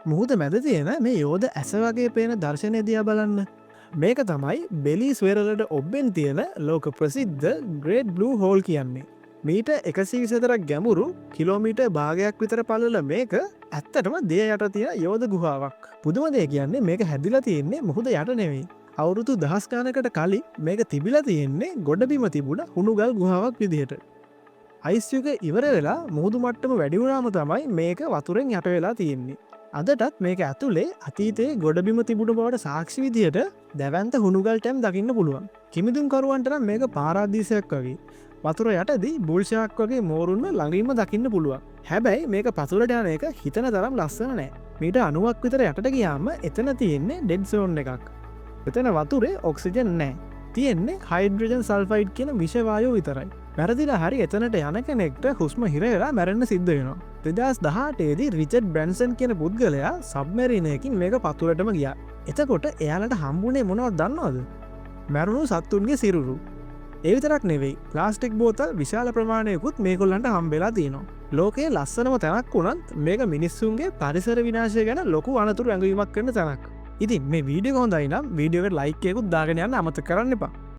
මුහුද මැද තියෙන මේ යෝධ ඇස වගේ පේන දර්ශනය දිහා බලන්න. මේක තමයි බෙලි ස්වේරලට ඔබ්බෙන් තියෙන ලෝක ප්‍රසිද්ධ ග්‍රේට් බ්ලූ හෝල් කියන්නේ. මීට 124ක් ගැඹුරු කිලෝමීට භාගයක් විතර පළල මේක ඇත්තටම දිය යට තියෙන යෝධ ගුහාවක්. පුදුම දේ කියන්නේ මේක හැදිලා තියෙන්නේ මුහුද යට නෙවෙයි. අවුරුදු දහස් ගානකට කලින් මේක තිබිලා තියෙන්නේ ගොඩබිම තිබුණ හුණුගල් ගුහාවක් විදිහට. අයිස් යුග ඉවර වෙලා මුහුදු මට්ටම වැඩි වුණාම තමයි මේක වතුරෙන් යට වෙලා තියෙන්නේ. අදටත් මේක ඇතුලේ අතීතයේ ගොඩබිම තිබුණු බවට සාක්ෂි විදිහට දැවැන්ත හුණුගල් ටැම් දකින්න පුළුවන්. කිමිදුම්කරුවන්ට නම් මේක පාරාදීසයක් වගේ. වතුර යටදී බුල්ෂාක් වගේ මෝරුන්ව ළඟින්ම දකින්න පුළුවන්. හැබැයි මේක පතුලට යන එක හිතන තරම් ලස්සන නෑ. මීට 90ක් විතර යටට ගියාම එතන තියෙන්නේ ඩෙඩ් සෝන් එකක්. එතන වතුරේ ඔක්සිජන් නෑ. තියෙන්නේ හයිඩ්‍රජන් සල්ෆයිඩ් කියන විෂ වායුව විතරයි. වැරදිලා හරි එතනට යන කෙනෙක්ට හුස්ම හිර වෙලා මැරෙන්න සිද්ධ වෙනවා. 2018 දී රිචඩ් බ්‍රැන්සන් කියන පුද්ගලයා සබ්මරීනයකින් මේක පතුලටම ගියා. එතකොට එයාලට හම්බුනේ මොනවද දන්නවද? මැරුණු සත්තුන්ගේ සිරුරු. ඒ විතරක් නෙවෙයි, ප්ලාස්ටික් බෝතල් විශාල ප්‍රමාණයකුත් මේගොල්ලන්ට හම්බෙලා තියෙනවා. ලෝකයේ ලස්සනම තැනක් වුණත් මේක මිනිස්සුන්ගේ පරිසර විනාශය ගැන ලොකු අනතුරු ඇඟවීමක් කරන තැනක්. ඉතින් මේ වීඩියෝ හොඳයි නම් වීඩියෝ එකට ලයික් එකකුත් දාගෙන යන්න අමතක කරන්න එපා.